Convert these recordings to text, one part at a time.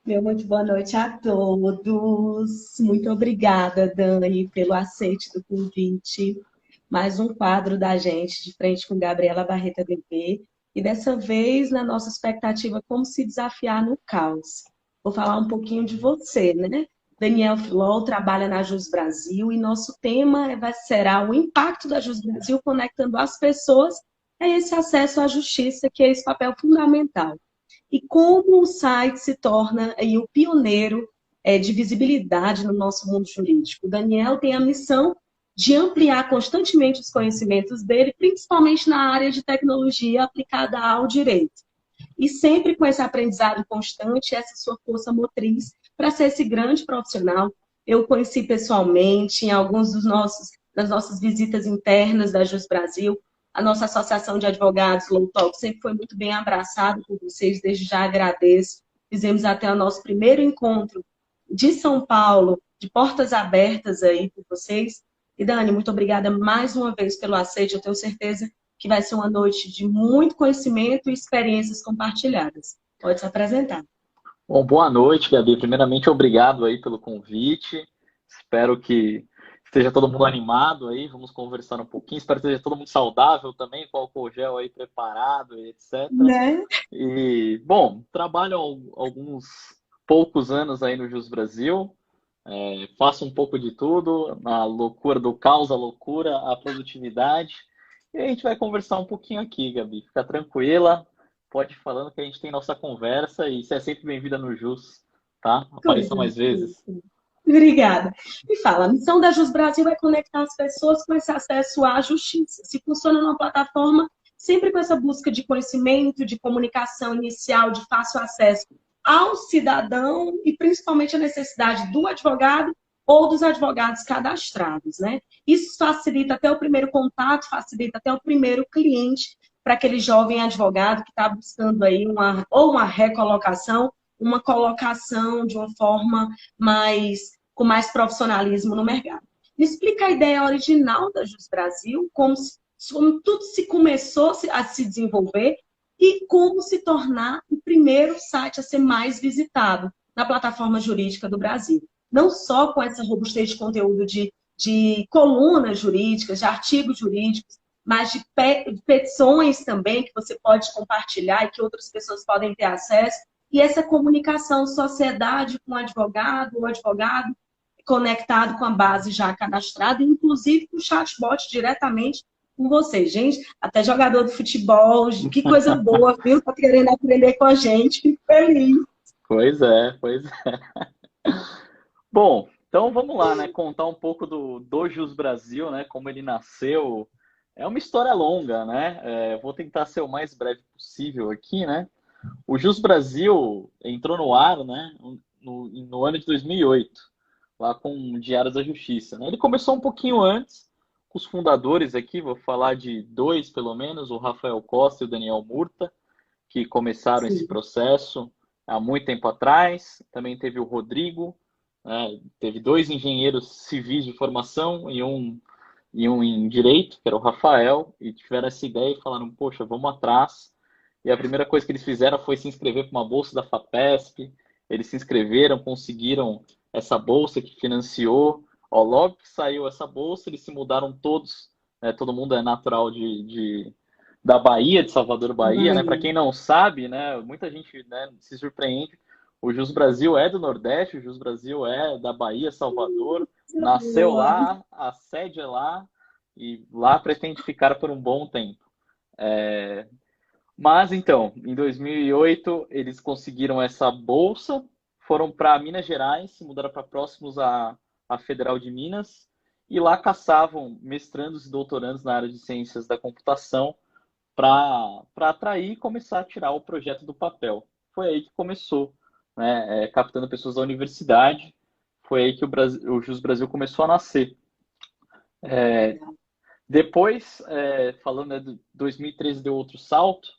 Meu muito boa noite a todos. Muito obrigada, Dani, pelo aceite do convite. Mais um quadro da gente, de frente com Gabriela Barreta bebê. E dessa vez, na nossa expectativa, como se desafiar no caos. Vou falar um pouquinho de você, né? Daniel Filol trabalha na Jus Brasil e nosso tema será o impacto da Jus Brasil conectando as pessoas a esse acesso à justiça, que é esse papel fundamental. E como o site se torna aí o pioneiro de visibilidade no nosso mundo jurídico. O Daniel tem a missão de ampliar constantemente os conhecimentos dele, principalmente na área de tecnologia aplicada ao direito. E sempre com esse aprendizado constante, essa sua força motriz para ser esse grande profissional. Eu o conheci pessoalmente em alguns das nossas visitas internas da Jus Brasil. A nossa associação de advogados, Law Talk, sempre foi muito bem abraçado por vocês, desde já agradeço. Fizemos até o nosso primeiro encontro de São Paulo, de portas abertas aí por vocês. E Dani, muito obrigada mais uma vez pelo aceite. Eu tenho certeza que vai ser uma noite de muito conhecimento e experiências compartilhadas. Pode se apresentar. Bom, boa noite, Gabi. Primeiramente, obrigado aí pelo convite. Espero que esteja todo mundo animado aí. Vamos conversar um pouquinho. Espero que esteja todo mundo saudável também, com álcool gel aí preparado, e etc. Né? E, bom, trabalho há alguns poucos anos aí no Jus Brasil. Faço um pouco de tudo, na loucura do caos, a loucura, a produtividade. E a gente vai conversar um pouquinho aqui, Gabi. Fica tranquila, pode ir falando que a gente tem nossa conversa e você é sempre bem-vinda no Jus, tá? Apareça Coisa mais vezes. boa. Obrigada. Me fala, a missão da Jus Brasil é conectar as pessoas com esse acesso à justiça. Se funciona numa plataforma, sempre com essa busca de conhecimento, de comunicação inicial, de fácil acesso ao cidadão e principalmente a necessidade do advogado ou dos advogados cadastrados, né? Isso facilita até o primeiro contato, facilita até o primeiro cliente para aquele jovem advogado que está buscando aí uma recolocação, uma colocação de uma forma com mais profissionalismo no mercado. Me explica a ideia original da Jus Brasil, como tudo se começou a se desenvolver e como se tornar o primeiro site a ser mais visitado na plataforma jurídica do Brasil. Não só com essa robustez de conteúdo de colunas jurídicas, de artigos jurídicos, mas de petições também que você pode compartilhar e que outras pessoas podem ter acesso. E essa comunicação sociedade com o advogado conectado com a base já cadastrada, inclusive com o chatbot diretamente com você. Gente, até jogador de futebol, que coisa boa, viu? Tá querendo aprender com a gente, fico feliz. Pois é, pois é. Bom, então vamos lá, né? Contar um pouco do Jus Brasil, né? Como ele nasceu. É uma história longa, né? Vou tentar ser o mais breve possível aqui, né? O Jus Brasil entrou no ar, né, no ano de 2008, lá com o Diário da Justiça, né? Ele começou um pouquinho antes, com os fundadores aqui, vou falar de dois pelo menos, o Rafael Costa e o Daniel Murta, que começaram esse Sim. processo há muito tempo atrás. Também teve o Rodrigo, né? Teve dois engenheiros civis de formação e um em direito, que era o Rafael, e tiveram essa ideia e falaram, poxa, vamos atrás. E a primeira coisa que eles fizeram foi se inscrever para uma bolsa da FAPESP. Eles se inscreveram, conseguiram essa bolsa que financiou. Ó, logo que saiu essa bolsa, eles se mudaram todos. Né? Todo mundo é natural da Bahia, de Salvador, Bahia. Né? Para Bahia. quem não sabe, né? Muita gente, né, se surpreende. O Jus Brasil é do Nordeste, o Jus Brasil é da Bahia, Salvador. Nasceu Boa. lá, a sede é lá e lá pretende ficar por um bom tempo. Mas então, em 2008, eles conseguiram essa bolsa, foram para Minas Gerais, se mudaram para próximos à Federal de Minas, e lá caçavam mestrandos e doutorandos na área de ciências da computação para atrair e começar a tirar o projeto do papel. Foi aí que começou, né, captando pessoas da universidade, foi aí que o Jus Brasil começou a nascer. Depois, falando, né, de 2013 deu outro salto,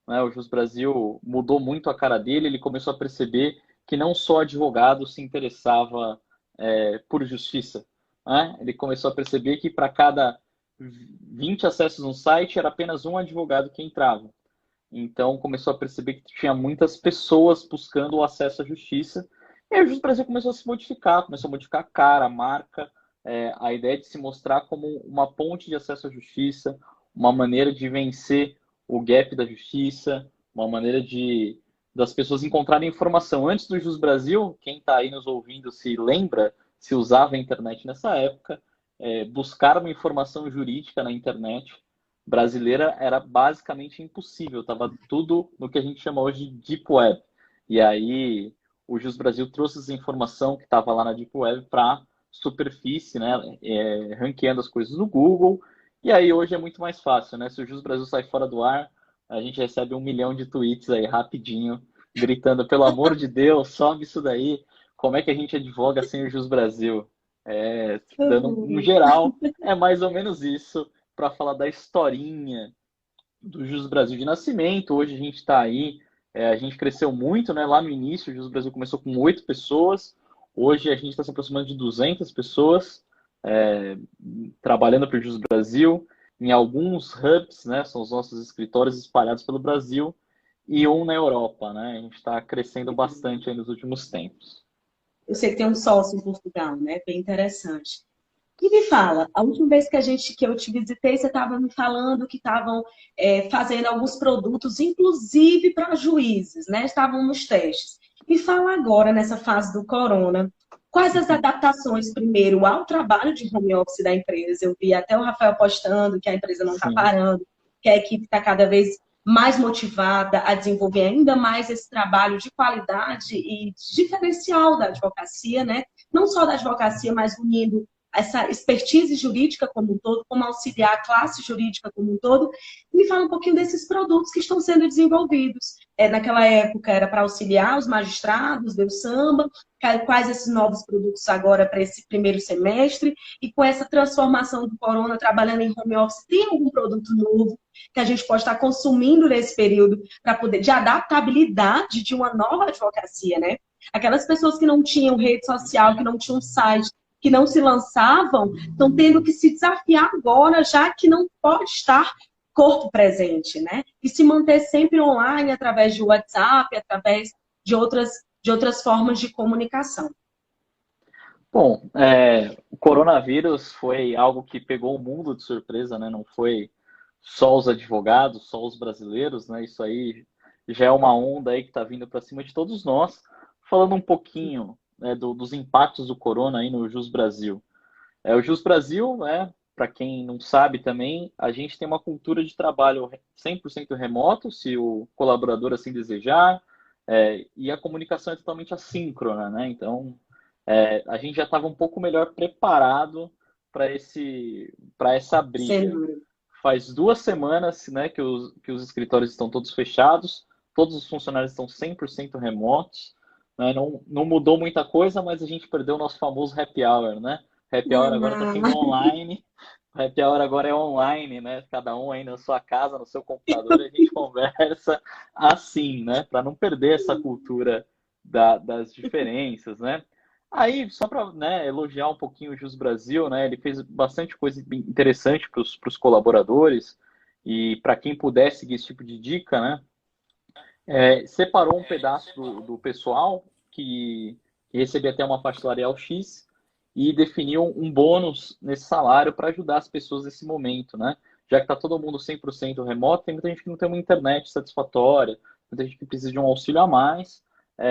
né, o Jus Brasil mudou muito a cara dele, ele começou a perceber que não só advogado se interessava por justiça, né? Ele começou a perceber que para cada 20 acessos no site era apenas um advogado que entrava. Então começou a perceber que tinha muitas pessoas buscando o acesso à justiça. E aí o Jus Brasil começou a se modificar, começou a modificar a cara, a marca, a ideia de se mostrar como uma ponte de acesso à justiça, uma maneira de vencer o gap da justiça, uma maneira de das pessoas encontrarem informação. Antes do Jus Brasil, quem está aí nos ouvindo se lembra, se usava a internet nessa época, buscar uma informação jurídica na internet brasileira era basicamente impossível, estava tudo no que a gente chama hoje de Deep Web. E aí o Jus Brasil trouxe essa informação que estava lá na Deep Web para superfície, né, ranqueando as coisas no Google. E aí hoje é muito mais fácil, né? Se o Jus Brasil sai fora do ar, a gente recebe 1 milhão de tweets aí rapidinho, gritando, pelo amor de Deus, sobe isso daí. Como é que a gente advoga sem o Jus Brasil? Dando um Uhum. geral, é mais ou menos isso para falar da historinha do Jus Brasil de nascimento. Hoje a gente está aí, a gente cresceu muito, né? Lá no início, o Jus Brasil começou com 8 pessoas. Hoje a gente está se aproximando de 200 pessoas é, trabalhando para o Jus Brasil, em alguns hubs, né? São os nossos escritórios espalhados pelo Brasil, e um na Europa, né? A gente está crescendo bastante aí nos últimos tempos. Eu sei que tem um sócio em Portugal, né? Bem interessante. E me fala, a última vez que eu te visitei, você estava me falando que estavam fazendo alguns produtos, inclusive para juízes, né? Estavam nos testes. Me fala agora, nessa fase do corona, quais as adaptações, primeiro, ao trabalho de home office da empresa? Eu vi até o Rafael postando que a empresa não está Sim. parando, que a equipe está cada vez mais motivada a desenvolver ainda mais esse trabalho de qualidade e diferencial da advocacia, né? Não só da advocacia, mas unindo essa expertise jurídica como um todo, como auxiliar a classe jurídica como um todo. Me fala um pouquinho desses produtos que estão sendo desenvolvidos. Naquela época era para auxiliar os magistrados, deu samba, quais esses novos produtos agora para esse primeiro semestre, e com essa transformação do corona, trabalhando em home office, tem algum produto novo que a gente pode estar consumindo nesse período para poder, de adaptabilidade de uma nova advocacia, né? Aquelas pessoas que não tinham rede social, que não tinham site, que não se lançavam, estão tendo que se desafiar agora, já que não pode estar corpo presente, né? E se manter sempre online, através de WhatsApp, através de outras formas de comunicação. Bom, o coronavírus foi algo que pegou o mundo de surpresa, né? Não foi só os advogados, só os brasileiros, né? Isso aí já é uma onda aí que está vindo para cima de todos nós. Falando um pouquinho, né, dos impactos do corona aí no Jus Brasil. O Jus Brasil, né, para quem não sabe também, a gente tem uma cultura de trabalho 100% remoto, se o colaborador assim desejar, e a comunicação é totalmente assíncrona, né? Então, a gente já estava um pouco melhor preparado para essa Sem briga. dúvida. Faz 2 semanas, né, que os escritórios estão todos fechados, todos os funcionários estão 100% remotos, né? Não mudou muita coisa, mas a gente perdeu o nosso famoso happy hour, né? Happy hour agora está sendo online, happy hour agora é online, né? Cada um aí na sua casa, no seu computador, e a gente conversa assim, né? Para não perder essa cultura das diferenças, né? Aí, só para, né, elogiar um pouquinho o Jus Brasil, né? Ele fez bastante coisa interessante para os colaboradores e para quem puder seguir esse tipo de dica, né? Separou um pedaço do pessoal que recebia até uma faixa salarial X e definiu um bônus nesse salário para ajudar as pessoas nesse momento, né? Já que está todo mundo 100% remoto, tem muita gente que não tem uma internet satisfatória, muita gente que precisa de um auxílio a mais,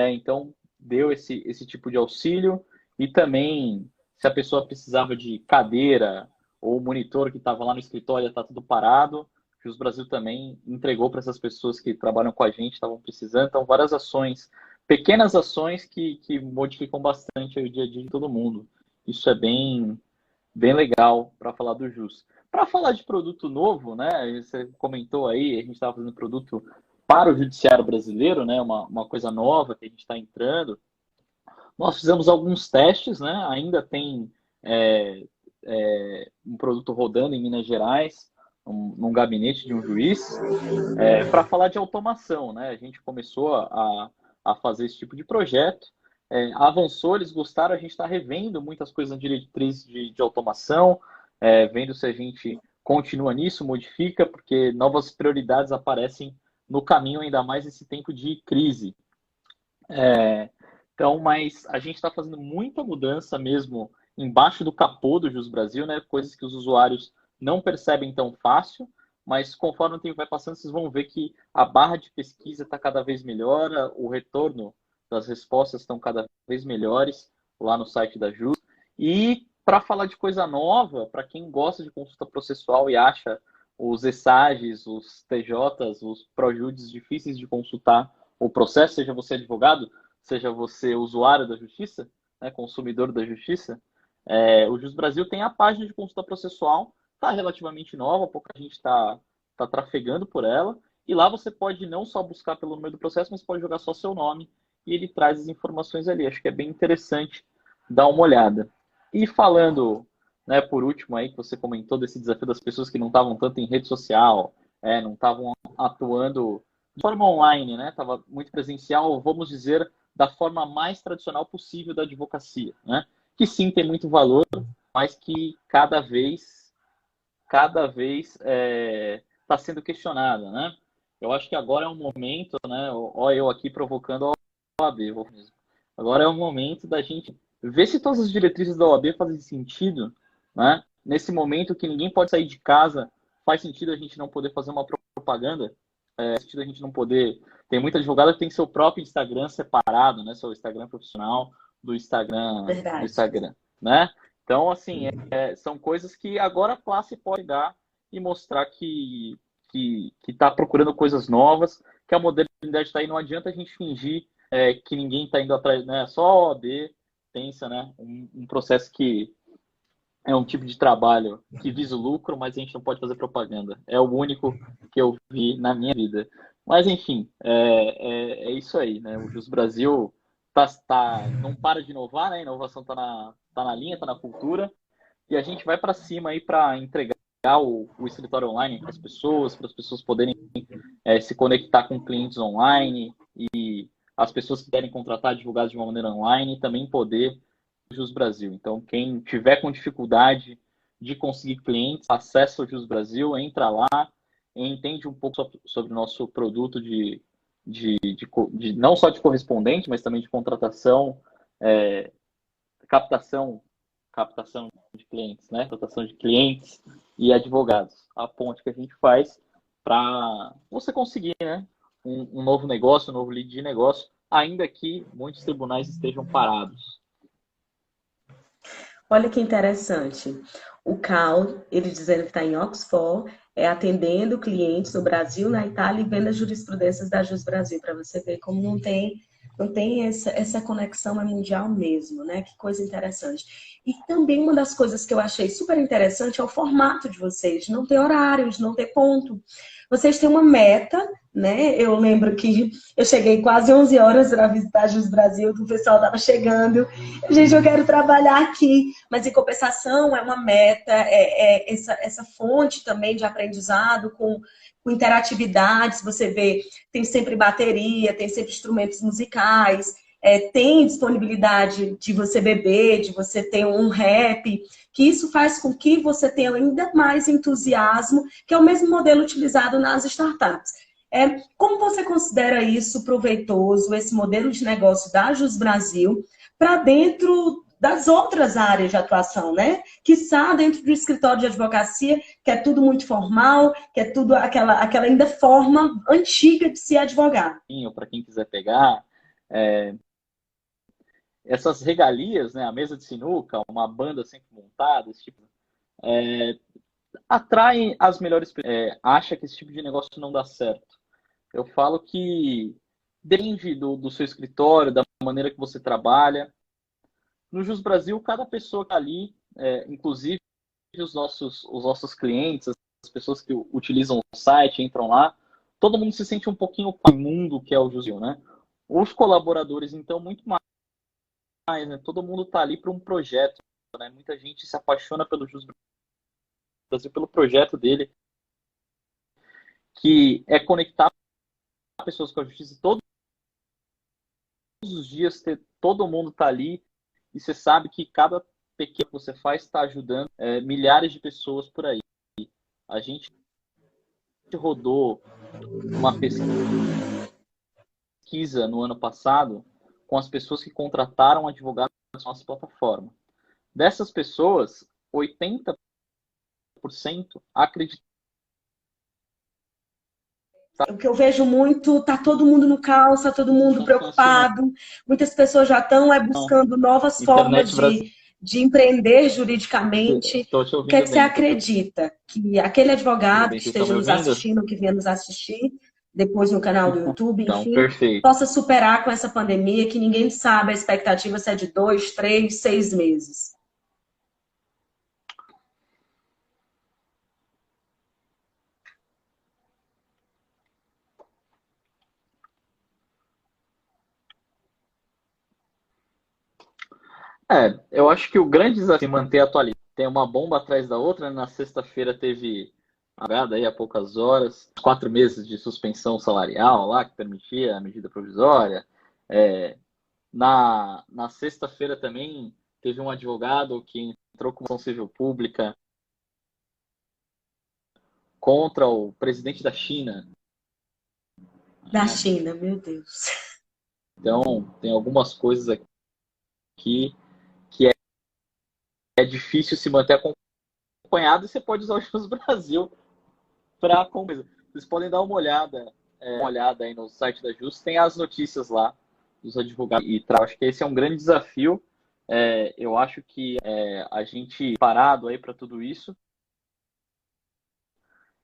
então deu esse tipo de auxílio e também se a pessoa precisava de cadeira ou monitor que estava lá no escritório está tudo parado, que os Brasil também entregou para essas pessoas que trabalham com a gente, estavam precisando. Então, várias ações, pequenas ações que modificam bastante o dia a dia de todo mundo. Isso é bem legal para falar do JUS. Para falar de produto novo, né? Você comentou aí, a gente estava fazendo produto para o judiciário brasileiro, né? Uma coisa nova que a gente está entrando. Nós fizemos alguns testes, né? Ainda tem é, um produto rodando em Minas Gerais, num gabinete de um juiz, para falar de automação, né? A gente começou a fazer esse tipo de projeto, avançou, eles gostaram, a gente está revendo muitas coisas na diretriz de automação, vendo se a gente continua nisso, modifica, porque novas prioridades aparecem no caminho, ainda mais nesse tempo de crise. Então, mas a gente está fazendo muita mudança mesmo embaixo do capô do Jus Brasil, né? Coisas que os usuários não percebem tão fácil, mas conforme o tempo vai passando, vocês vão ver que a barra de pesquisa está cada vez melhor, o retorno das respostas estão cada vez melhores lá no site da Jus. E para falar de coisa nova, para quem gosta de consulta processual e acha os ESAGs, os TJs, os ProJudices difíceis de consultar o processo, seja você advogado, seja você usuário da justiça, né, consumidor da justiça, o Jus Brasil tem a página de consulta processual, está relativamente nova, pouca gente está trafegando por ela, e lá você pode não só buscar pelo número do processo, mas pode jogar só seu nome e ele traz as informações ali. Acho que é bem interessante dar uma olhada. E falando, né, por último aí, que você comentou desse desafio das pessoas que não estavam tanto em rede social, não estavam atuando de forma online, né? Estava muito presencial, vamos dizer, da forma mais tradicional possível da advocacia, né? Que sim, tem muito valor, mas que cada vez está sendo questionada, né? Eu acho que agora é um momento, né? Ó, eu aqui provocando a OAB, agora é o momento da gente ver se todas as diretrizes da OAB fazem sentido, né? Nesse momento que ninguém pode sair de casa, faz sentido a gente não poder fazer uma propaganda, faz sentido a gente não poder. Tem muita advogada que tem seu próprio Instagram separado, né? Seu Instagram profissional Verdade. né? Então, assim, são coisas que agora a classe pode dar e mostrar que está procurando coisas novas, que a modernidade está aí. Não adianta a gente fingir que ninguém está indo atrás, né? Só a OAB pensa, né? Um processo que é um tipo de trabalho que visa o lucro, mas a gente não pode fazer propaganda. É o único que eu vi na minha vida. Mas, enfim, é isso aí, né? O Jus Brasil não para de inovar, né? A inovação tá na linha, está na cultura, e a gente vai para cima aí para entregar o escritório online para as pessoas poderem se conectar com clientes online e as pessoas que querem contratar advogados de uma maneira online também poder Jus Brasil. Então, quem tiver com dificuldade de conseguir clientes, acessa o Jus Brasil, entra lá, entende um pouco sobre o nosso produto não só de correspondente, mas também de contratação, captação, captação de clientes, né? Captação de clientes e advogados. A ponte que a gente faz para você conseguir, né? Um novo negócio, um novo lead de negócio, ainda que muitos tribunais estejam parados. Olha que interessante. O Cal, ele dizendo que está em Oxford, atendendo clientes no Brasil, na Itália e vendo as jurisprudências da Jus Brasil, para você ver como não tem essa conexão, é mundial mesmo, né? Que coisa interessante. E também uma das coisas que eu achei super interessante é o formato de vocês, não ter horários, não ter ponto. Vocês têm uma meta, né? Eu lembro que eu cheguei quase 11 horas para visitar a Jus Brasil, que o pessoal estava chegando. Gente, eu quero trabalhar aqui, mas em compensação é uma meta, essa fonte também de aprendizado com interatividades. Você vê, tem sempre bateria, tem sempre instrumentos musicais, tem disponibilidade de você beber, de você ter um rap, que isso faz com que você tenha ainda mais entusiasmo, que é o mesmo modelo utilizado nas startups. Como você considera isso proveitoso, esse modelo de negócio da Jus Brasil, para dentro das outras áreas de atuação, né? Quiçá dentro do escritório de advocacia, que é tudo muito formal, que é tudo aquela ainda forma antiga de se advogar. Para quem quiser pegar, essas regalias, né? A mesa de sinuca, uma banda sempre montada, esse tipo, atrai as melhores pessoas. Acha que esse tipo de negócio não dá certo. Eu falo que depende do seu escritório, da maneira que você trabalha. No Jus Brasil, cada pessoa que está ali, inclusive os nossos clientes, as pessoas que utilizam o site, entram lá, todo mundo se sente um pouquinho no mundo que é o Jus Brasil, né? Os colaboradores, então, muito mais, né? Todo mundo está ali para um projeto, né? Muita gente se apaixona pelo Jus Brasil, pelo projeto dele, que é conectar pessoas com a justiça todos os dias, todo mundo está ali e você sabe que cada pequeno que você faz está ajudando milhares de pessoas por aí. A gente rodou uma pesquisa no ano passado com as pessoas que contrataram advogados na nossa plataforma. Dessas pessoas, 80% acreditam. O que eu vejo muito, tá todo mundo no caos, tá todo mundo Isso não. preocupado. Muitas pessoas já estão buscando novas formas Internet Brasil. de empreender juridicamente. Estou te O que é ouvindo que você bem. acredita? Que aquele Tudo advogado bem, que vocês estão esteja me nos ouvindo? assistindo, que venha nos assistir, depois no canal do YouTube, Então, enfim, perfeito. possa superar com essa pandemia, que ninguém sabe a expectativa se é de 2, 3, 6 meses. Eu acho que o grande desafio é manter a atualidade. Tem uma bomba atrás da outra, né? Na sexta-feira teve aí há poucas horas, 4 meses de suspensão salarial lá, que permitia a medida provisória. É, na sexta-feira também teve um advogado que entrou com ação civil pública contra o presidente da China, Da né? China, meu Deus. Então, tem algumas coisas aqui que é difícil se manter acompanhado e você pode usar o Jus Brasil para coisa. Vocês podem dar uma olhada aí no site da Jus, tem as notícias lá dos advogados. E acho que esse é um grande desafio. Eu acho que a gente parado aí para tudo isso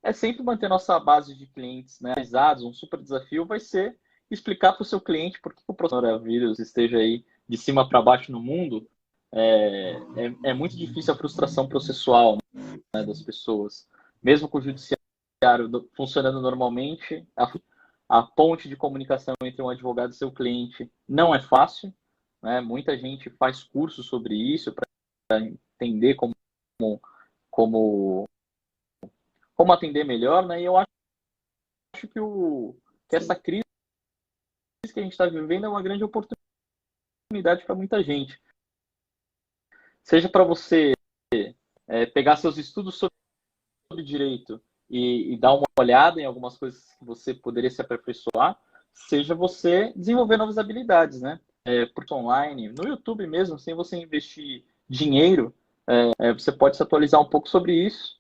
é sempre manter nossa base de clientes, né, atualizados. Um super desafio vai ser explicar para o seu cliente por que o coronavírus esteja aí de cima para baixo no mundo. É muito difícil a frustração processual, né, das pessoas. Mesmo com o judiciário funcionando normalmente, a ponte de comunicação entre um advogado e seu cliente não é fácil, né? Muita gente faz curso sobre isso para entender como, como atender melhor, né? E eu acho que essa Sim. crise que a gente está vivendo é uma grande oportunidade para muita gente. Seja para você pegar seus estudos sobre direito e dar uma olhada em algumas coisas que você poderia se aperfeiçoar, seja você desenvolver novas habilidades, né? Por online, no YouTube mesmo, sem você investir dinheiro, você pode se atualizar um pouco sobre isso,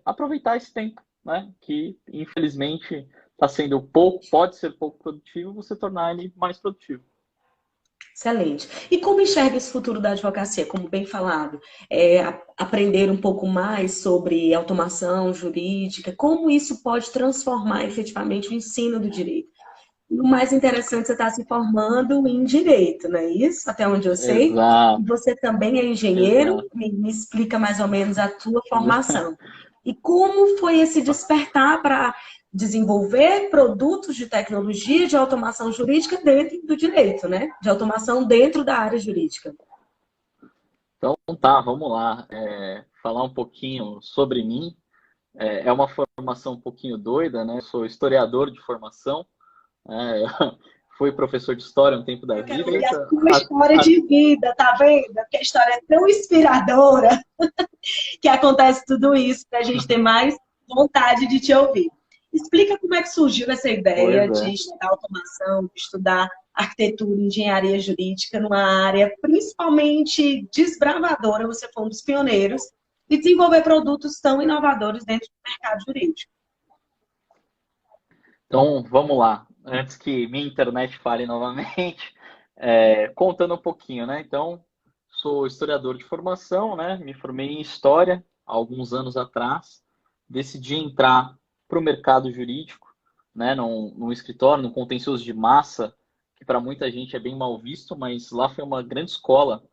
aproveitar esse tempo, né? Que infelizmente está sendo pouco, pode ser pouco produtivo, você tornar ele mais produtivo. Excelente. E como enxerga esse futuro da advocacia? Como bem falado, aprender um pouco mais sobre automação jurídica, como isso pode transformar efetivamente o ensino do direito? E o mais interessante, você está se formando em direito, não é isso? Até onde eu sei. E Exato, você também é engenheiro. exato. Me explica mais ou menos a tua formação. E como foi esse despertar para desenvolver produtos de tecnologia de automação jurídica dentro do direito, né? De automação dentro da área jurídica. Então tá, vamos lá. Falar um pouquinho sobre mim. É uma formação um pouquinho doida, né? Eu sou historiador de formação, né? Fui professor de história um tempo da Eu quero vida. ouvir a sua história de vida, tá vendo? Porque a história é tão inspiradora que acontece tudo isso para a gente ter mais vontade de te ouvir. Explica como é que surgiu essa Pois ideia de é. estudar automação, de estudar arquitetura e engenharia jurídica numa área principalmente desbravadora, você foi um dos pioneiros, e desenvolver produtos tão inovadores dentro do mercado jurídico. Então vamos lá. Antes que minha internet fale novamente, contando um pouquinho, né? Então, sou historiador de formação, né? Me formei em história há alguns anos atrás. Decidi entrar para o mercado jurídico, né? Num escritório, num contencioso de massa, que para muita gente é bem mal visto, mas lá foi uma grande escola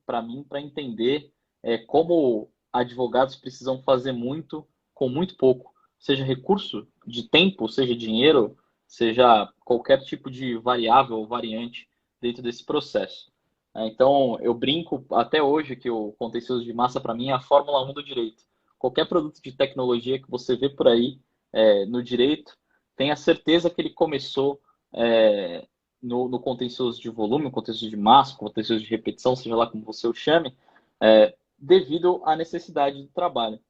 para mim, para entender como advogados precisam fazer muito com muito pouco, seja recurso de tempo, seja dinheiro, seja qualquer tipo de variável ou variante dentro desse processo. Então, eu brinco até hoje que o contencioso de massa, para mim, é a Fórmula 1 do direito. Qualquer produto de tecnologia que você vê por aí no direito, tenha certeza que ele começou no contencioso de volume, contencioso de massa, contencioso de repetição, seja lá como você o chame, devido à necessidade do trabalho.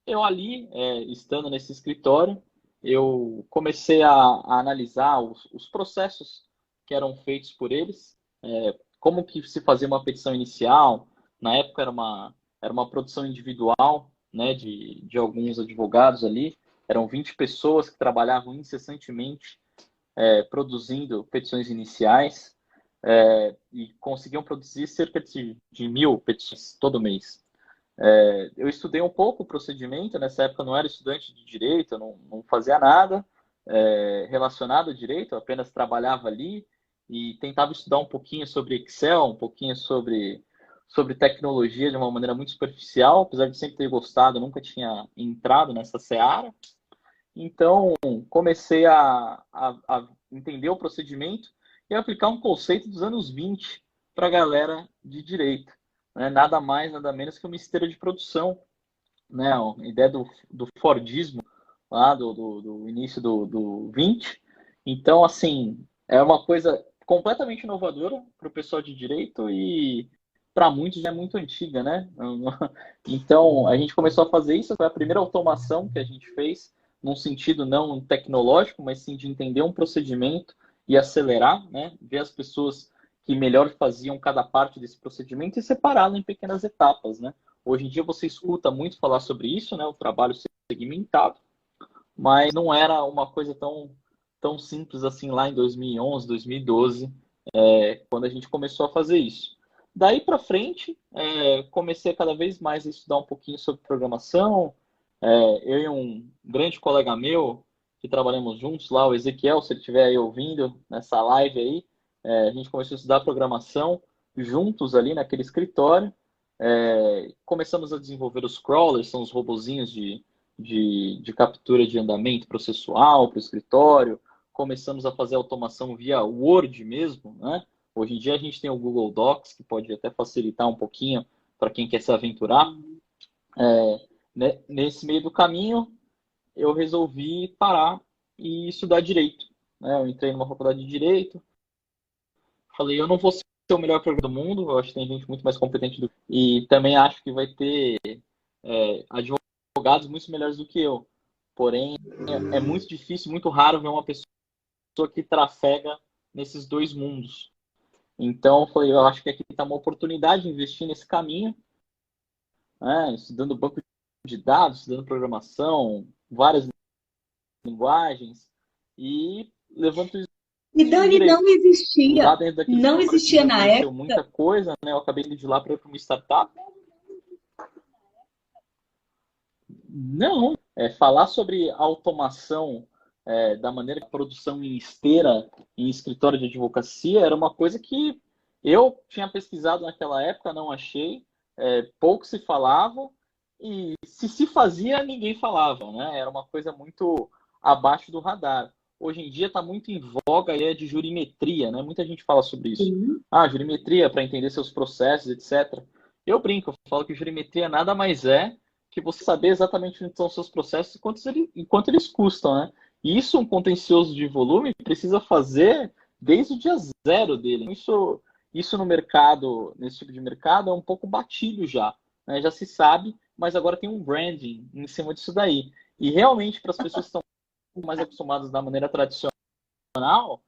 Eu ali, estando nesse escritório, eu comecei a analisar os processos que eram feitos por eles, como que se fazia uma petição inicial. Na época era uma produção individual, né, de alguns advogados ali. Eram 20 pessoas que trabalhavam incessantemente produzindo petições iniciais e conseguiam produzir cerca de 1.000 petições todo mês. Eu estudei um pouco o procedimento, nessa época eu não era estudante de direito, eu não fazia nada relacionado a direito, eu apenas trabalhava ali e tentava estudar um pouquinho sobre Excel, um pouquinho sobre tecnologia de uma maneira muito superficial, apesar de sempre ter gostado, eu nunca tinha entrado nessa seara. Então, comecei a entender o procedimento e aplicar um conceito dos anos 20 para a galera de direito. Né? Nada mais, nada menos que uma esteira de produção. Né? A ideia do Fordismo, lá do início do 20. Então, assim, é uma coisa completamente inovadora para o pessoal de direito e para muitos já é muito antiga, né? Então, a gente começou a fazer isso, foi a primeira automação que a gente fez, num sentido não tecnológico, mas sim de entender um procedimento e acelerar, né? Ver as pessoas que melhor faziam cada parte desse procedimento e separá-lo em pequenas etapas, né? Hoje em dia você escuta muito falar sobre isso, né? O trabalho segmentado, mas não era uma coisa tão simples assim lá em 2011, 2012, quando a gente começou a fazer isso. Daí para frente, comecei cada vez mais a estudar um pouquinho sobre programação. Eu e um grande colega meu, que trabalhamos juntos lá, o Ezequiel, se ele estiver aí ouvindo nessa live aí, a gente começou a estudar programação juntos ali naquele escritório. Começamos a desenvolver os crawlers, são os robozinhos de captura de andamento processual para o escritório. Começamos a fazer automação via Word mesmo, né? Hoje em dia a gente tem o Google Docs, que pode até facilitar um pouquinho para quem quer se aventurar. Nesse meio do caminho, eu resolvi parar e estudar direito. Né? Eu entrei numa faculdade de direito, falei, eu não vou ser o melhor programador do mundo, eu acho que tem gente muito mais competente do que eu. E também acho que vai ter advogados muito melhores do que eu. Porém, é muito difícil, muito raro ver uma pessoa que trafega nesses dois mundos. Então, eu falei, eu acho que aqui está uma oportunidade de investir nesse caminho, né? Estudando banco de dados, estudando programação, várias linguagens, e levanto isso E no Dani, direito. Lá dentro daquele não escritório a gente existia já na conheceu época. muita coisa, né? Eu acabei indo de lá para ir para uma startup. Não, falar sobre automação da maneira que a produção em esteira, em escritório de advocacia, era uma coisa que eu tinha pesquisado naquela época, não achei, pouco se falava, e se fazia, ninguém falava, né? Era uma coisa muito abaixo do radar. Hoje em dia está muito em voga a ideia de jurimetria, né? Muita gente fala sobre isso. Sim. Ah, jurimetria para entender seus processos, etc. Eu brinco, eu falo que jurimetria nada mais é que você saber exatamente onde estão os seus processos e quanto eles custam, né? E isso, um contencioso de volume, precisa fazer desde o dia zero dele. Isso no mercado, nesse tipo de mercado, é um pouco batido já. Né? Já se sabe, mas agora tem um branding em cima disso daí. E realmente, para as pessoas que estão mais acostumadas da maneira tradicional,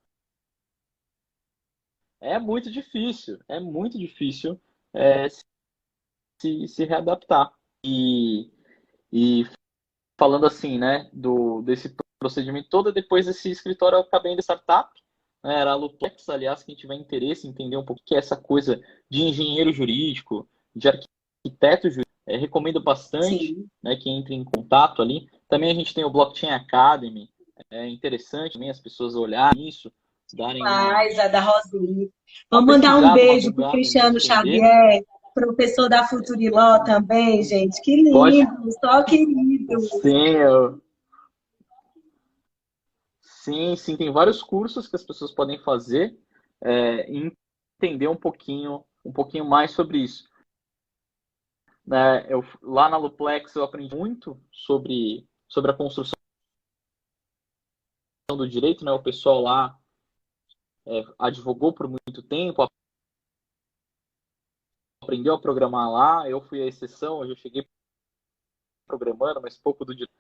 é muito difícil se readaptar. E falando assim, né, desse procedimento todo, depois desse escritório eu acabei indo startup, né, era a Luplex, aliás, quem tiver interesse em entender um pouco o que é essa coisa de engenheiro jurídico, de arquiteto jurídico, recomendo bastante, Sim. né, que entre em contato ali. Também a gente tem o Blockchain Academy, é interessante também as pessoas olharem isso, darem Mas a da Roseli. uma Vamos mandar um pesquisada, uma beijo para o googlada Cristiano nisso, entender. Xavier, professor da Futuriló também, gente. Que Pode, lindo, só queridos. sim, sim, tem vários cursos que as pessoas podem fazer e entender um pouquinho mais sobre isso. Né? Lá na Luplex eu aprendi muito sobre a construção do direito, né? O pessoal lá advogou por muito tempo, aprendeu a programar lá, eu fui a exceção, eu já cheguei programando, mas pouco do direito.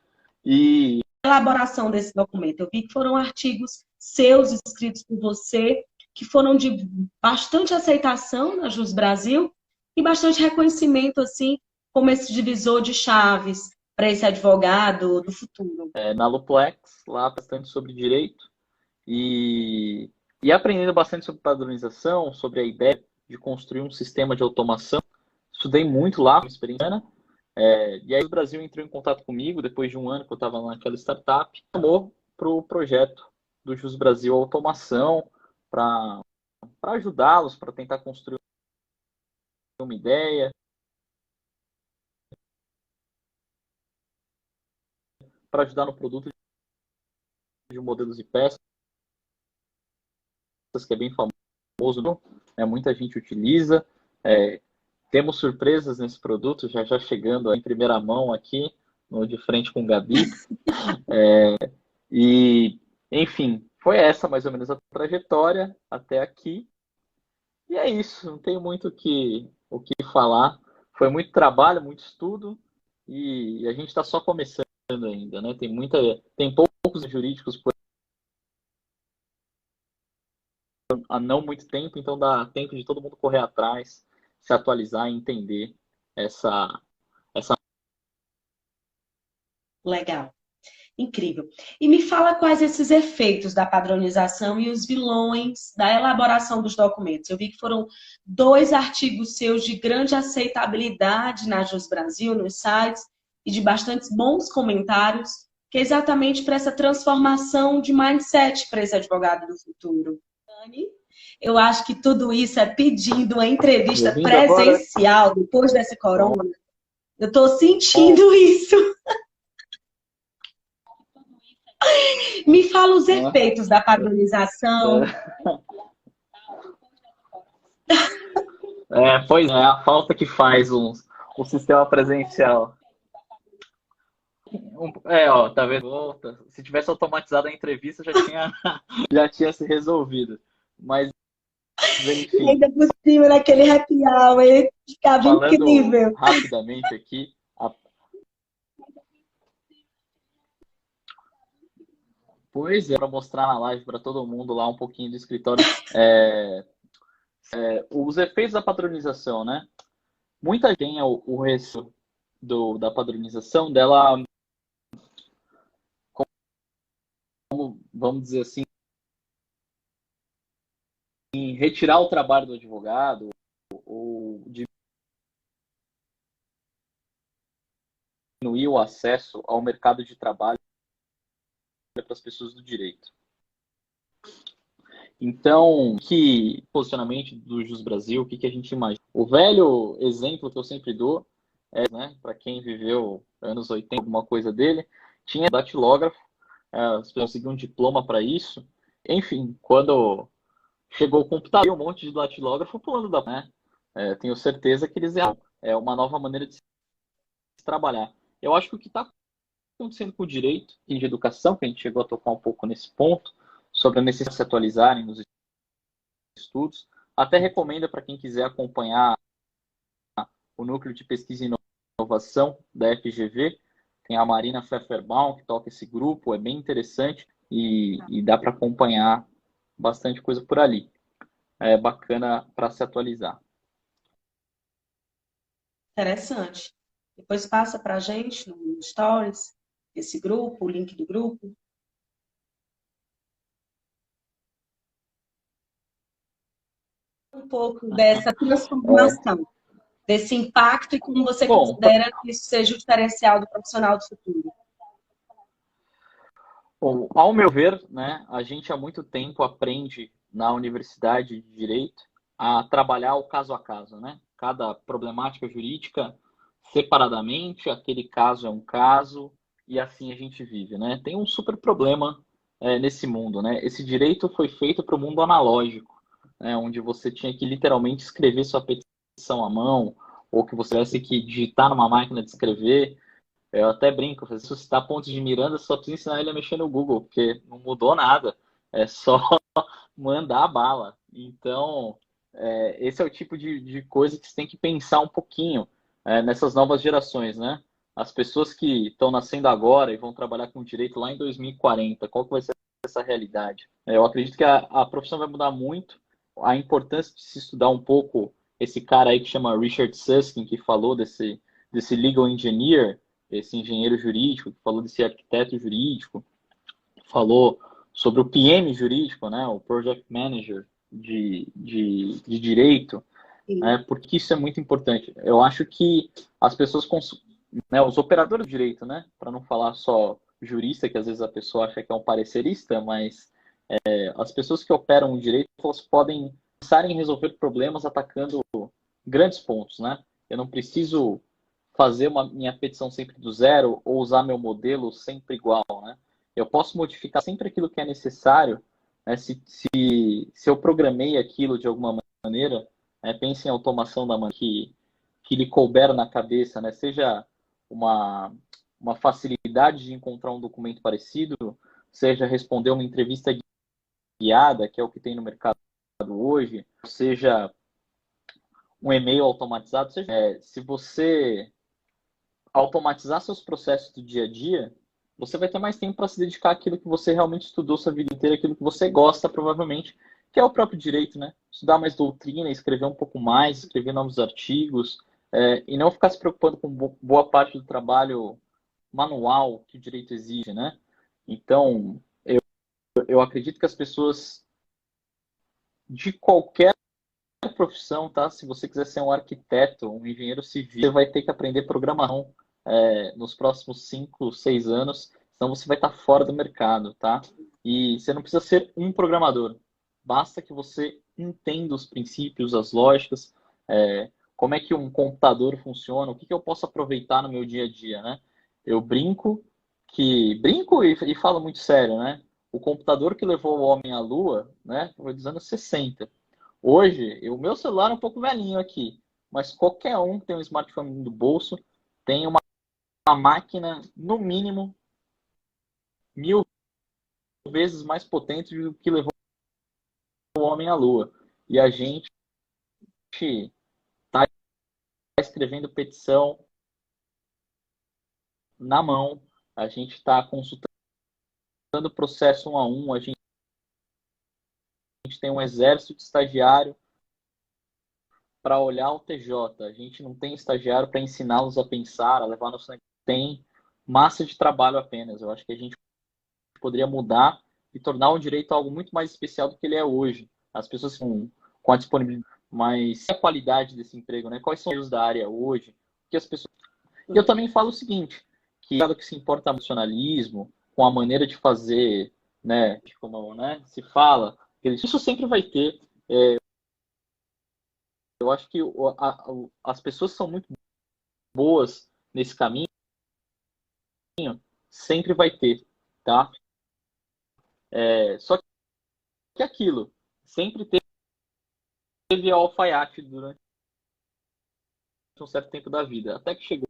E Ela elaboração desse documento? Eu vi que foram artigos seus, escritos por você, que foram de bastante aceitação na Jus Brasil e bastante reconhecimento, assim, como esse divisor de chaves para esse advogado do futuro. Na Luplex, lá bastante sobre direito e, e aprendendo bastante sobre padronização, sobre a ideia de construir um sistema de automação. Estudei muito lá, uma experiência, né? E aí o Brasil entrou em contato comigo, depois de um ano que eu estava naquela startup, chamou para o projeto do Jus Brasil Automação, para ajudá-los, para tentar construir uma ideia, para ajudar no produto de modelos e peças, que é bem famoso, muita gente utiliza. Temos surpresas nesse produto, já chegando em primeira mão aqui, no De Frente com o Gabi. E, enfim, foi essa mais ou menos a trajetória até aqui. E é isso, não tenho muito o que falar. Foi muito trabalho, muito estudo, e a gente está só começando ainda, né? Tem poucos jurídicos por há não muito tempo, então dá tempo de todo mundo correr atrás, se atualizar e entender essa. Legal. Incrível. E me fala quais esses efeitos da padronização e os vilões da elaboração dos documentos. Eu vi que foram 2 artigos seus de grande aceitabilidade na Jus Brasil, nos sites, e de bastantes bons comentários, que é exatamente para essa transformação de mindset para esse advogado do futuro. Dani, eu acho que tudo isso é pedindo uma entrevista presencial agora, depois desse corona. Eu estou sentindo isso. Me fala os efeitos da padronização. Pois é, a falta que faz um sistema presencial. Tá vendo? Se tivesse automatizado a entrevista, já tinha se resolvido. Mas, enfim. Ainda por cima, naquele happy hour, ficava incrível. Rapidamente aqui. Pois é, para mostrar na live para todo mundo lá um pouquinho do escritório. Os efeitos da padronização, né? Muita gente tem o receio da padronização dela, como, vamos dizer assim, em retirar o trabalho do advogado ou diminuir o acesso ao mercado de trabalho para as pessoas do direito. Então, que posicionamento do Jus Brasil, o que a gente imagina? O velho exemplo que eu sempre dou né, para quem viveu anos 80, alguma coisa dele, tinha datilógrafo, as pessoas conseguiam um diploma para isso. Enfim, quando chegou o computador, um monte de datilógrafo pulando da... né? Tenho certeza que eles é uma nova maneira de se trabalhar. Eu acho que o que está acontecendo com o direito e de educação, que a gente chegou a tocar um pouco nesse ponto, sobre a necessidade de se atualizarem nos estudos. Até recomendo para quem quiser acompanhar o Núcleo de Pesquisa e Inovação da FGV. Tem a Marina Pfefferbaum, que toca esse grupo, é bem interessante e dá para acompanhar bastante coisa por ali. É bacana para se atualizar. Interessante. Depois passa para a gente no Stories, esse grupo, o link do grupo. Um pouco dessa transformação, desse impacto e como você considera que isso seja o diferencial do profissional do futuro. Bom, ao meu ver, né, a gente há muito tempo aprende na Universidade de Direito a trabalhar o caso a caso, né? Cada problemática jurídica separadamente, aquele caso é um caso e assim a gente vive, né? Tem um super problema nesse mundo, né? Esse direito foi feito para o mundo analógico, né, onde você tinha que literalmente escrever sua petição à mão ou que você tivesse que digitar numa máquina de escrever. Eu até brinco, se suscitar pontos de Miranda, só precisa ensinar ele a mexer no Google, porque não mudou nada, é só mandar a bala. Então, esse é o tipo de coisa que você tem que pensar um pouquinho nessas novas gerações, né? as pessoas que estão nascendo agora e vão trabalhar com direito lá em 2040, qual que vai ser essa realidade? Eu acredito que a profissão vai mudar muito. A importância de se estudar um pouco esse cara aí que chama Richard Susskind, que falou desse legal engineer, esse engenheiro jurídico, que falou desse arquiteto jurídico, falou sobre o PM jurídico, né, o Project Manager de direito, né, porque isso é muito importante. Eu acho que as pessoas, né, os operadores de direito, né, para não falar só jurista, que às vezes a pessoa acha que é um parecerista, mas as pessoas que operam o direito, elas podem pensar em resolver problemas atacando grandes pontos, né? Eu não preciso fazer minha petição sempre do zero ou usar meu modelo sempre igual, né? Eu posso modificar sempre aquilo que é necessário, né? Se eu programei aquilo de alguma maneira, né? Pense em automação da maneira que lhe couber na cabeça, né? Seja uma, uma facilidade de encontrar um documento parecido, seja responder uma entrevista guiada, que é o que tem no mercado hoje, seja um e-mail automatizado, seja, se você automatizar seus processos do dia a dia, você vai ter mais tempo para se dedicar àquilo que você realmente estudou sua vida inteira, aquilo que você gosta, provavelmente, que é o próprio direito, né? Estudar mais doutrina, escrever um pouco mais, escrever novos artigos, e não ficar se preocupando com boa parte do trabalho manual que o direito exige, né? Então, eu acredito que as pessoas de qualquer profissão, tá? Se você quiser ser um arquiteto, um engenheiro civil, você vai ter que aprender programação nos próximos 5, 6 anos, senão você vai estar fora do mercado, tá? E você não precisa ser um programador, basta que você entenda os princípios, as lógicas, como é que um computador funciona, o que eu posso aproveitar no meu dia a dia, né? Eu brinco e falo muito sério, né? O computador que levou o homem à Lua, né, foi dos anos 60. Hoje, o meu celular é um pouco velhinho aqui, mas qualquer um que tem um smartphone no bolso tem uma máquina, no mínimo, 1000 vezes mais potente do que levou o homem à Lua. E a gente está escrevendo petição na mão, a gente está consultando o processo um a um, a gente tem um exército de estagiário para olhar o TJ. A gente não tem estagiário para ensiná-los a pensar, a levar no sangue. Tem massa de trabalho apenas. Eu acho que a gente poderia mudar e tornar o direito algo muito mais especial do que ele é hoje. As pessoas com a disponibilidade, mas a qualidade desse emprego, né? Quais são os da área hoje? Que as pessoas. E eu também falo o seguinte, que cada que se importa com o emocionalismo, com a maneira de fazer, né? Como, né? Se fala, isso sempre vai ter. Eu acho que as pessoas são muito boas nesse caminho, sempre vai ter, tá? Só que aquilo, sempre teve alfaiate durante um certo tempo da vida, até que chegou.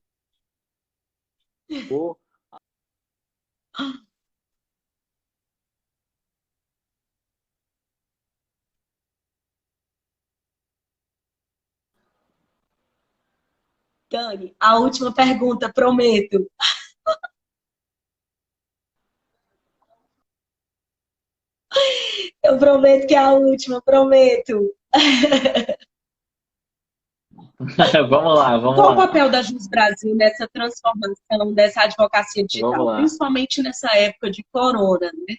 Dani, a última pergunta, prometo. Eu prometo que é a última, prometo. Vamos lá, vamos Qual o lá. papel da Jus Brasil nessa transformação dessa advocacia Vamos digital, lá. principalmente nessa época de corona, né?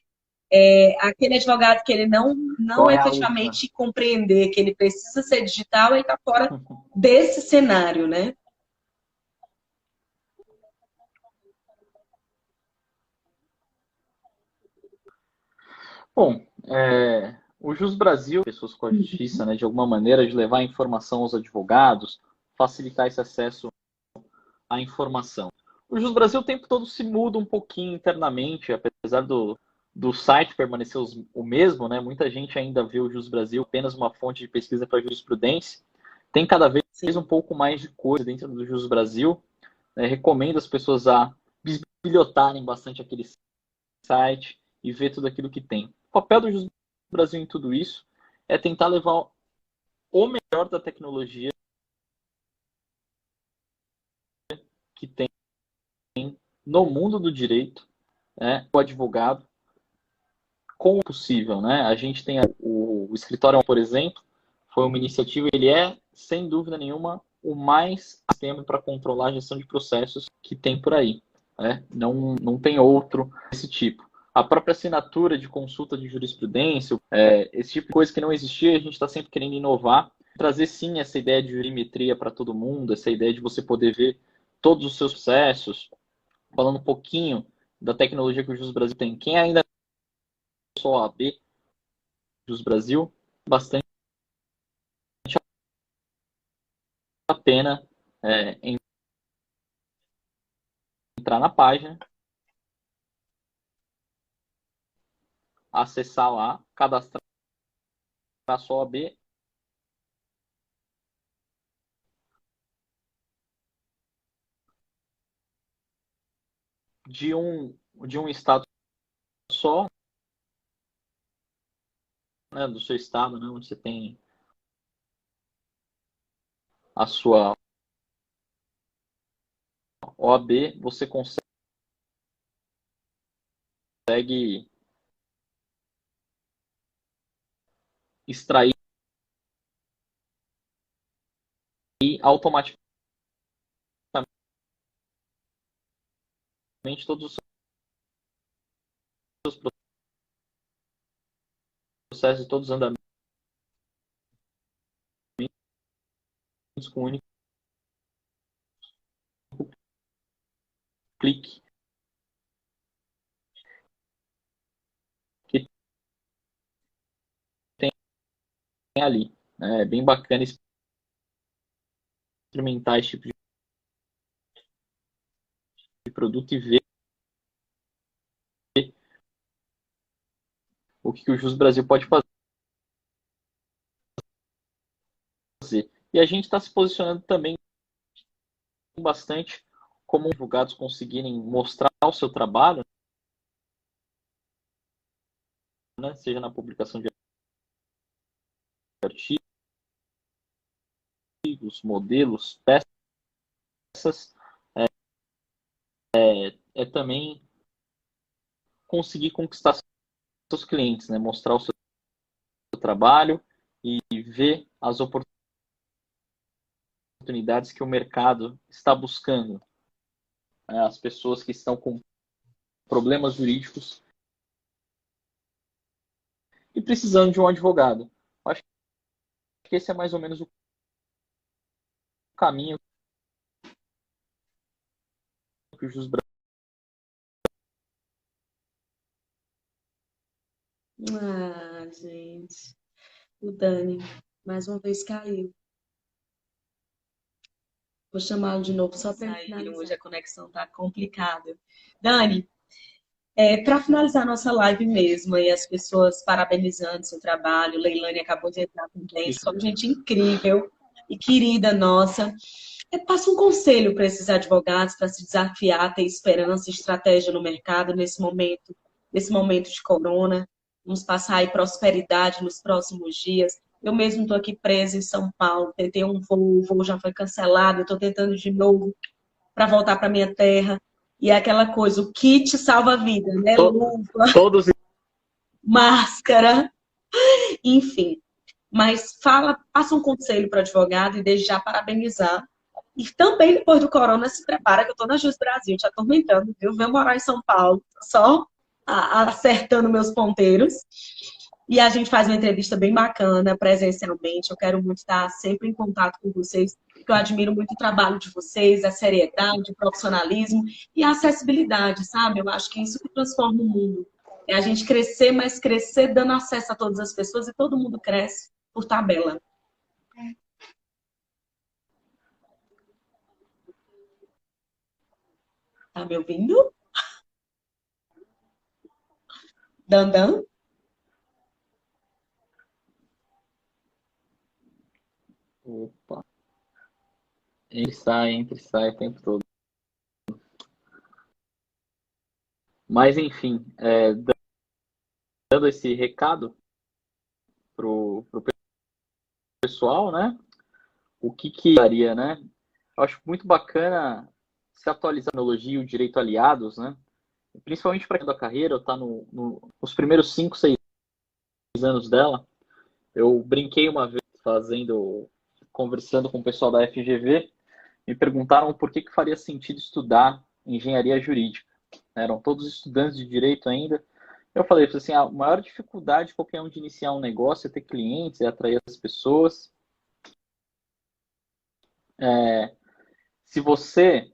Aquele advogado que ele não Qual é a última? efetivamente compreender que ele precisa ser digital, ele está fora desse cenário, né? Bom, o Jus Brasil, pessoas com a justiça, né, de alguma maneira, de levar a informação aos advogados, facilitar esse acesso à informação. O Jus Brasil o tempo todo se muda um pouquinho internamente, apesar do site permanecer o mesmo, né? Muita gente ainda vê o Jus Brasil apenas uma fonte de pesquisa para jurisprudência. Tem cada vez Sim. um pouco mais de coisa dentro do Jus Brasil. Recomendo as pessoas a bisbilhotarem bastante aquele site e ver tudo aquilo que tem. O papel do Jus Brasil em tudo isso é tentar levar o melhor da tecnologia que tem no mundo do direito, né, o advogado, como possível, né? A gente tem o escritório, por exemplo, foi uma iniciativa, ele é, sem dúvida nenhuma, o mais sistema para controlar a gestão de processos que tem por aí, né? Não tem outro desse tipo. A própria assinatura de consulta de jurisprudência, esse tipo de coisa que não existia, a gente está sempre querendo inovar, trazer sim essa ideia de jurimetria para todo mundo, essa ideia de você poder ver todos os seus processos, falando um pouquinho da tecnologia que o Jus Brasil tem. Quem ainda só OAB Jus Brasil, bastante a pena entrar na página, acessar lá, cadastrar a sua OAB de um estado só, né, do seu estado, né, onde você tem a sua OAB, você consegue extrair automaticamente todos os seus processos, todos os andamentos com um único clique que tem ali. É bem bacana experimentar esse tipo de produto e ver o que o Jus Brasil pode fazer. E a gente está se posicionando também bastante como advogados conseguirem mostrar o seu trabalho, né, seja na publicação de artigos, modelos, peças, também conseguir conquistar seus clientes, né, mostrar o seu trabalho e ver as oportunidades que o mercado está buscando, né, as pessoas que estão com problemas jurídicos e precisando de um advogado. Acho que esse é mais ou menos o caminho que o Jus Brasil. Ah, gente. O Dani, mais uma vez caiu. Vou chamá-lo de novo só para ele. Hoje a conexão tá complicada. Dani, para finalizar nossa live mesmo, e as pessoas parabenizando seu trabalho, Leilane acabou de entrar também, só gente incrível e querida nossa. Passa um conselho para esses advogados para se desafiar, ter esperança e estratégia no mercado nesse momento de corona. Vamos passar aí prosperidade nos próximos dias. Eu mesmo estou aqui presa em São Paulo, tentei um voo, o voo já foi cancelado, estou tentando de novo para voltar para minha terra. E é aquela coisa, o kit salva a vida, né? Luva, Todos máscara, enfim. Mas passa um conselho para o advogado e desde já parabenizar. E também depois do corona, se prepara que eu estou na Jus Brasil, te atormentando, viu? Venho morar em São Paulo, só acertando meus ponteiros. E a gente faz uma entrevista bem bacana, presencialmente. Eu quero muito estar sempre em contato com vocês, porque eu admiro muito o trabalho de vocês, a seriedade, o profissionalismo e a acessibilidade, sabe? Eu acho que é isso que transforma o mundo. É a gente crescer, mas crescer dando acesso a todas as pessoas e todo mundo cresce por tabela. Tá me ouvindo? Dandan? Opa. Entre e sai o tempo todo. Mas, enfim, dando esse recado pro pessoal, né? O que daria, né? Eu acho muito bacana se atualizar a tecnologia e o direito aliados, né? Principalmente para quem da carreira, está nos primeiros 5, 6 anos dela. Eu brinquei uma vez conversando com o pessoal da FGV, me perguntaram por que faria sentido estudar engenharia jurídica. Eram todos estudantes de direito ainda. Eu falei assim, a maior dificuldade de qualquer um de iniciar um negócio é ter clientes, é atrair as pessoas. Se você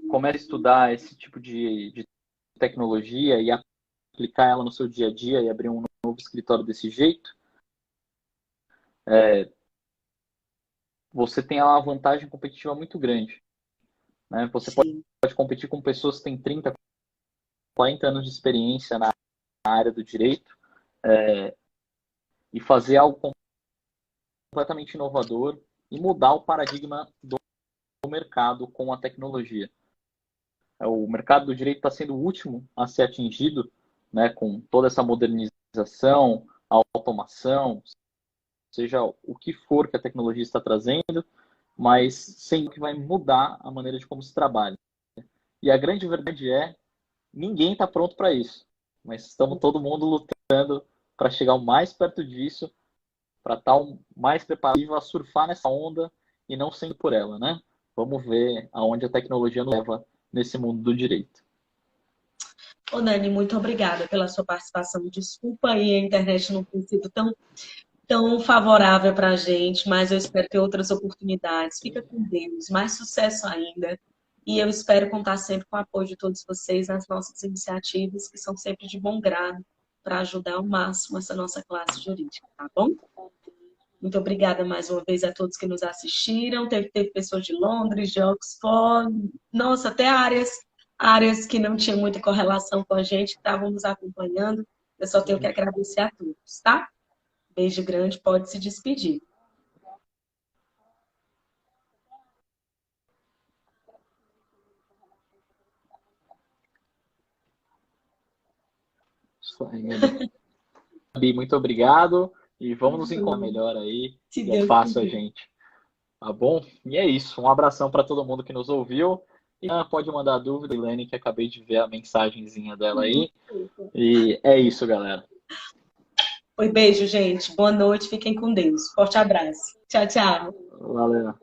começa a estudar esse tipo de tecnologia e aplicar ela no seu dia a dia e abrir um novo escritório desse jeito, você tem uma vantagem competitiva muito grande. Né? Você pode competir com pessoas que têm 30, 40 anos de experiência na área do direito e fazer algo completamente inovador e mudar o paradigma do mercado com a tecnologia. O mercado do direito está sendo o último a ser atingido, né, com toda essa modernização, a automação, seja o que for que a tecnologia está trazendo, mas sem que vai mudar a maneira de como se trabalha. E a grande verdade é, ninguém está pronto para isso, mas estamos todo mundo lutando para chegar o mais perto disso, para estar o mais preparado a surfar nessa onda e não sendo por ela, né? Vamos ver aonde a tecnologia nos leva nesse mundo do direito. Ô, Nani, muito obrigada pela sua participação. Desculpa aí, a internet não tem sido tão favorável para a gente, mas eu espero ter outras oportunidades. Fica com Deus, mais sucesso ainda. E eu espero contar sempre com o apoio de todos vocês nas nossas iniciativas, que são sempre de bom grado, para ajudar ao máximo essa nossa classe jurídica, tá bom? Muito obrigada mais uma vez a todos que nos assistiram. Teve pessoas de Londres, de Oxford, nossa, até áreas que não tinham muita correlação com a gente, que estavam nos acompanhando. Eu só tenho que agradecer a todos, tá? Beijo grande, pode se despedir. Gabi, muito obrigado e vamos nos encontrar melhor aí, que é fácil a gente. Tá bom? E é isso. Um abração para todo mundo que nos ouviu. E pode mandar dúvida, Ilene, que acabei de ver a mensagenzinha dela aí. E é isso, galera. Oi, beijo, gente. Boa noite. Fiquem com Deus. Forte abraço. Tchau, tchau. Valeu.